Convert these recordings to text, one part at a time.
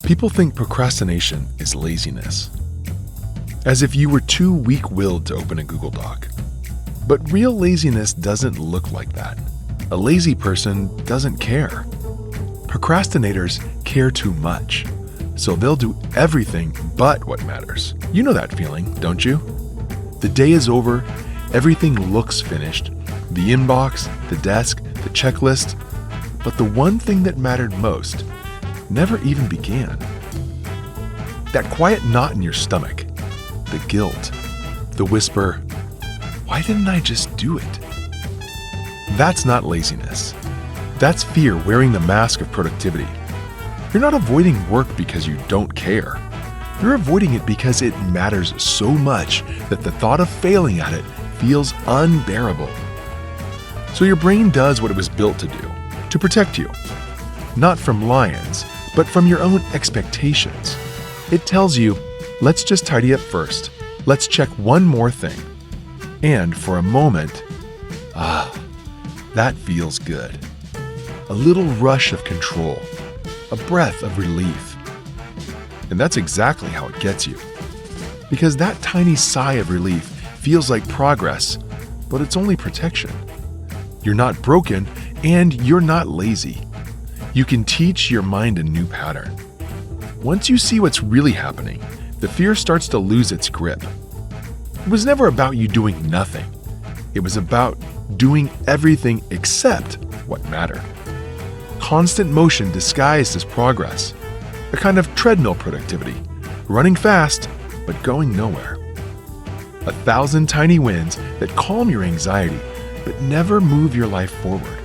People think procrastination is laziness, as if you were too weak-willed to open a Google Doc. But real laziness doesn't look like that. A lazy person doesn't care. Procrastinators care too much, so they'll do everything but what matters. You know that feeling, don't you? The day is over, everything looks finished, the inbox, the desk, the checklist, but the one thing that mattered most never even began. That quiet knot in your stomach, the guilt, the whisper, "Why didn't I just do it?" That's not laziness. That's fear wearing the mask of productivity. You're not avoiding work because you don't care. You're avoiding it because it matters so much that the thought of failing at it feels unbearable. So your brain does what it was built to do, to protect you. Not from lions, but from your own expectations. It tells you, let's just tidy up first. Let's check one more thing. And for a moment, that feels good. A little rush of control, a breath of relief. And that's exactly how it gets you. Because that tiny sigh of relief feels like progress, but it's only protection. You're not broken, and you're not lazy. You can teach your mind a new pattern. Once you see what's really happening, the fear starts to lose its grip. It was never about you doing nothing. It was about doing everything except what mattered. Constant motion disguised as progress, a kind of treadmill productivity, running fast but going nowhere. 1,000 tiny wins that calm your anxiety but never move your life forward.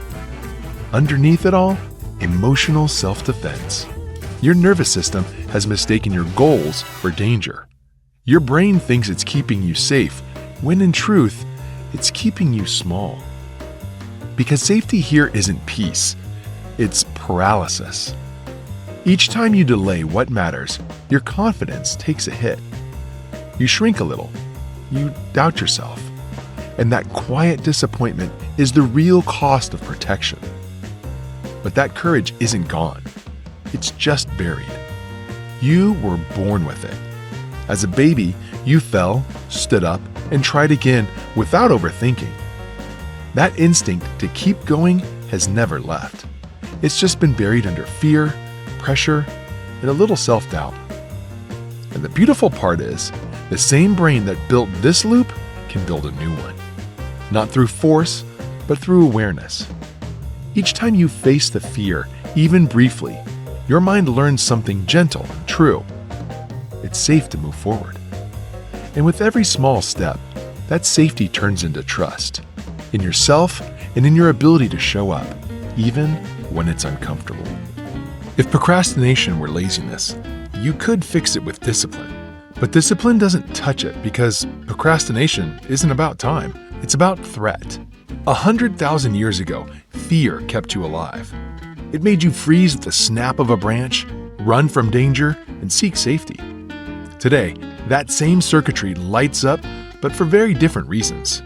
Underneath it all, emotional self-defense. Your nervous system has mistaken your goals for danger. Your brain thinks it's keeping you safe, when in truth, it's keeping you small. Because safety here isn't peace, it's paralysis. Each time you delay what matters, your confidence takes a hit. You shrink a little. You doubt yourself. And that quiet disappointment is the real cost of protection. But that courage isn't gone. It's just buried. You were born with it. As a baby, you fell, stood up, and tried again without overthinking. That instinct to keep going has never left. It's just been buried under fear, pressure, and a little self-doubt. And the beautiful part is, the same brain that built this loop can build a new one. Not through force, but through awareness. Each time you face the fear, even briefly, your mind learns something gentle and true. It's safe to move forward. And with every small step, that safety turns into trust in yourself and in your ability to show up, even when it's uncomfortable. If procrastination were laziness, you could fix it with discipline. But discipline doesn't touch it because procrastination isn't about time. It's about threat. 100,000 years ago, fear kept you alive. It made you freeze at the snap of a branch, run from danger, and seek safety. Today, that same circuitry lights up, but for very different reasons.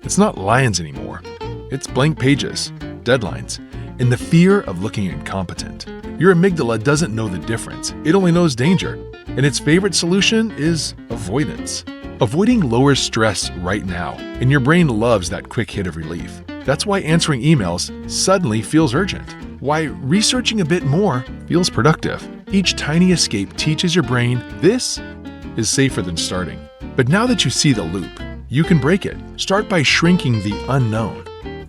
It's not lions anymore. It's blank pages, deadlines, and the fear of looking incompetent. Your amygdala doesn't know the difference. It only knows danger, and its favorite solution is avoidance. Avoiding lowers stress right now, and your brain loves that quick hit of relief. That's why answering emails suddenly feels urgent. Why researching a bit more feels productive. Each tiny escape teaches your brain this is safer than starting. But now that you see the loop, you can break it. Start by shrinking the unknown.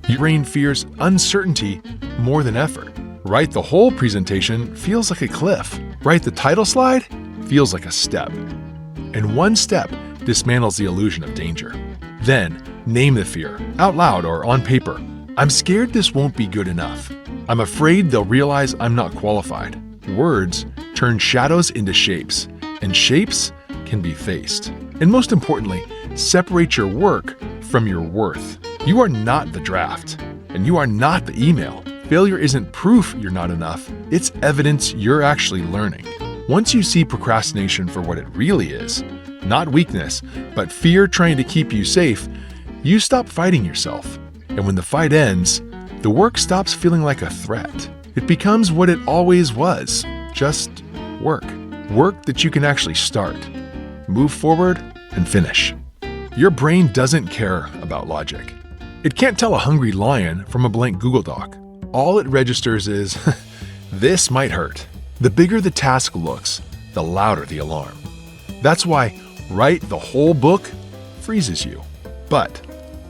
Your brain fears uncertainty more than effort. Write the whole presentation feels like a cliff. Write the title slide feels like a step. And one step dismantles the illusion of danger. Then, name the fear, out loud or on paper. I'm scared this won't be good enough. I'm afraid they'll realize I'm not qualified. Words turn shadows into shapes, and shapes can be faced. And most importantly, separate your work from your worth. You are not the draft, and you are not the email. Failure isn't proof you're not enough, it's evidence you're actually learning. Once you see procrastination for what it really is, not weakness, but fear trying to keep you safe, you stop fighting yourself. And when the fight ends, the work stops feeling like a threat. It becomes what it always was, just work. Work that you can actually start, move forward, and finish. Your brain doesn't care about logic. It can't tell a hungry lion from a blank Google Doc. All it registers is, this might hurt. The bigger the task looks, the louder the alarm. That's why write the whole book freezes you. But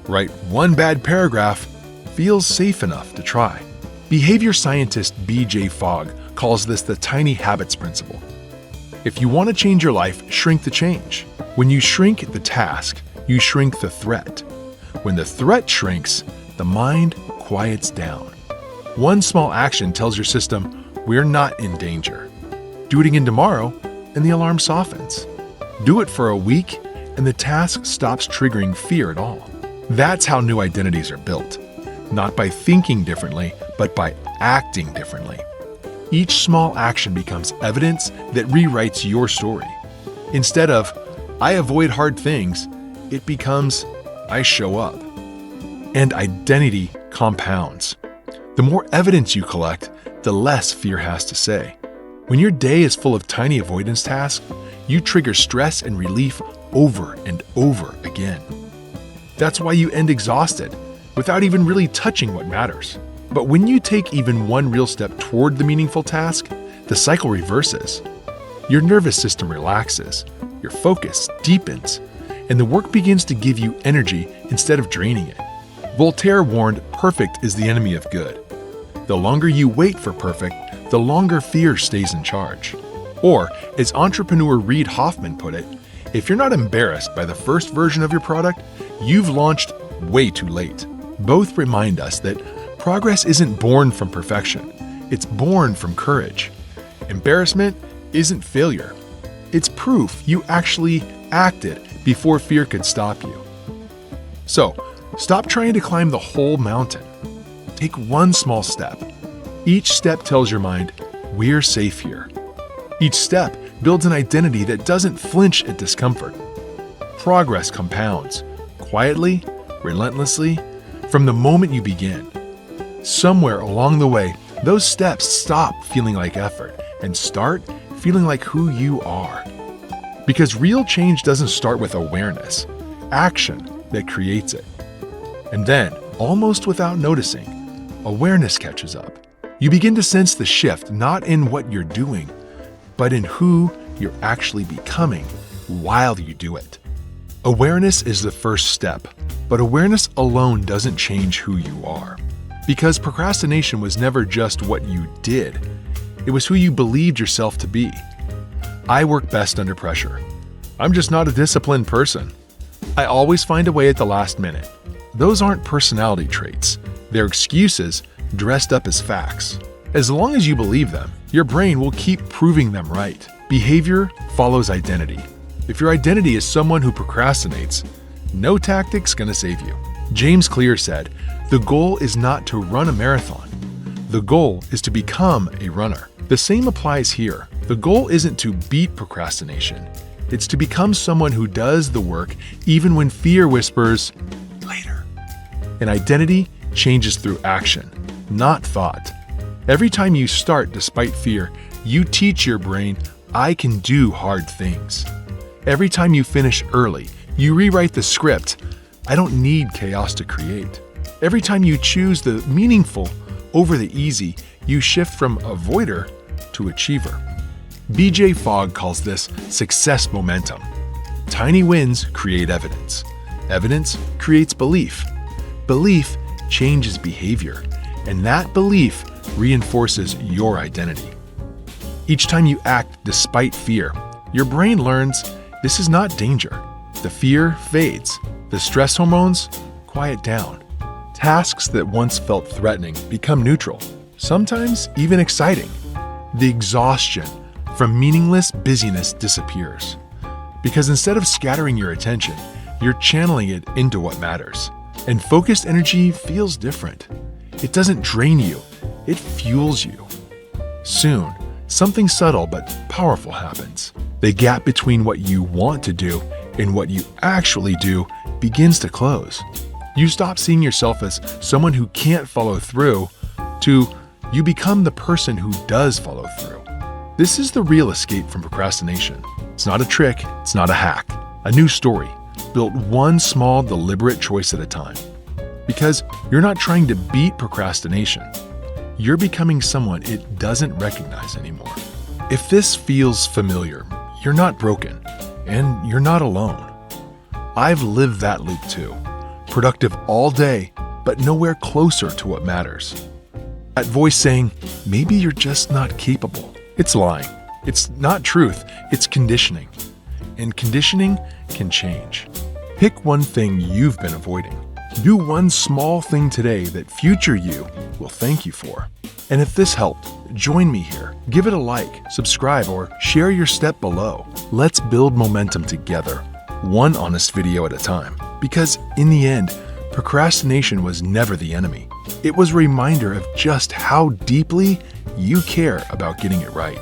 write one bad paragraph feels safe enough to try. Behavior scientist B.J. Fogg calls this the tiny habits principle. If you want to change your life, shrink the change. When you shrink the task, you shrink the threat. When the threat shrinks, the mind quiets down. One small action tells your system, we're not in danger. Do it again tomorrow, and the alarm softens. Do it for a week, and the task stops triggering fear at all. That's how new identities are built. Not by thinking differently, but by acting differently. Each small action becomes evidence that rewrites your story. Instead of, I avoid hard things, it becomes, I show up. And identity compounds. The more evidence you collect, the less fear has to say. When your day is full of tiny avoidance tasks, you trigger stress and relief over and over again. That's why you end exhausted, without even really touching what matters. But when you take even one real step toward the meaningful task, the cycle reverses. Your nervous system relaxes, your focus deepens, and the work begins to give you energy instead of draining it. Voltaire warned, perfect is the enemy of good. The longer you wait for perfect, the longer fear stays in charge. Or, as entrepreneur Reid Hoffman put it, if you're not embarrassed by the first version of your product, you've launched way too late. Both remind us that progress isn't born from perfection, it's born from courage. Embarrassment isn't failure. It's proof you actually acted before fear could stop you. So, stop trying to climb the whole mountain. Take one small step. Each step tells your mind, we're safe here. Each step builds an identity that doesn't flinch at discomfort. Progress compounds, quietly, relentlessly, from the moment you begin. Somewhere along the way, those steps stop feeling like effort and start feeling like who you are. Because real change doesn't start with awareness, action that creates it. And then, almost without noticing, awareness catches up. You begin to sense the shift not in what you're doing, but in who you're actually becoming while you do it. Awareness is the first step, but awareness alone doesn't change who you are. Because procrastination was never just what you did, it was who you believed yourself to be. I work best under pressure. I'm just not a disciplined person. I always find a way at the last minute. Those aren't personality traits. They're excuses dressed up as facts. As long as you believe them, your brain will keep proving them right. Behavior follows identity. If your identity is someone who procrastinates, no tactic's gonna save you. James Clear said, the goal is not to run a marathon. The goal is to become a runner. The same applies here. The goal isn't to beat procrastination. It's to become someone who does the work even when fear whispers, later. An identity changes through action, not thought. Every time you start despite fear, you teach your brain, I can do hard things. Every time you finish early, you rewrite the script, I don't need chaos to create. Every time you choose the meaningful over the easy, you shift from avoider to achiever. B.J. Fogg calls this success momentum. Tiny wins create evidence. Evidence creates belief. Belief changes behavior, and that belief reinforces your identity. Each time you act despite fear, your brain learns this is not danger. The fear fades. The stress hormones quiet down. Tasks that once felt threatening become neutral, sometimes even exciting. The exhaustion from meaningless busyness disappears. Because instead of scattering your attention, you're channeling it into what matters. And focused energy feels different. It doesn't drain you, it fuels you. Soon, something subtle but powerful happens. The gap between what you want to do and what you actually do begins to close. You stop seeing yourself as someone who can't follow through to you become the person who does follow through. This is the real escape from procrastination. It's not a trick, it's not a hack. A new story, built one small, deliberate choice at a time. Because you're not trying to beat procrastination. You're becoming someone it doesn't recognize anymore. If this feels familiar, you're not broken, and you're not alone. I've lived that loop too. Productive all day, but nowhere closer to what matters. That voice saying, maybe you're just not capable. It's lying. It's not truth, it's conditioning. And conditioning can change. Pick one thing you've been avoiding. Do one small thing today that future you will thank you for. And if this helped, join me here. Give it a like, subscribe, or share your step below. Let's build momentum together, one honest video at a time. Because in the end, procrastination was never the enemy. It was a reminder of just how deeply you care about getting it right.